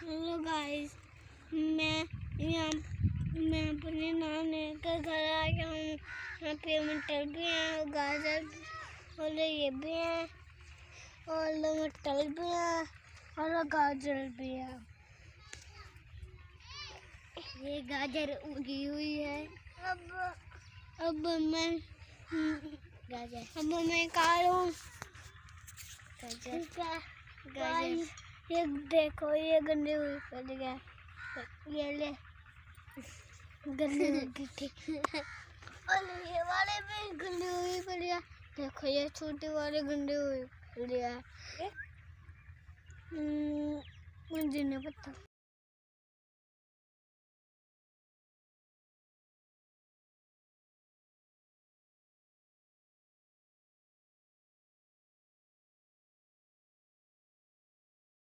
Hello guys, मैं अपने नानी के घर आ गया हूँ। यहाँ पे मटर भी हैं, गाजर और ये भी हैं और मटर भी हैं और गाजर भी है। ये गाजर उगी हुई है। अब मैं काटूं गाजर। ये देखो, ये गंदी हुई पड़ गया। ये ले गंदी हुई थी और ये वाले भी गंदी हुई पड़ गया। देखो, ये छोटे वाले गंदे हुई पड़ गया। मुझे नहीं पता।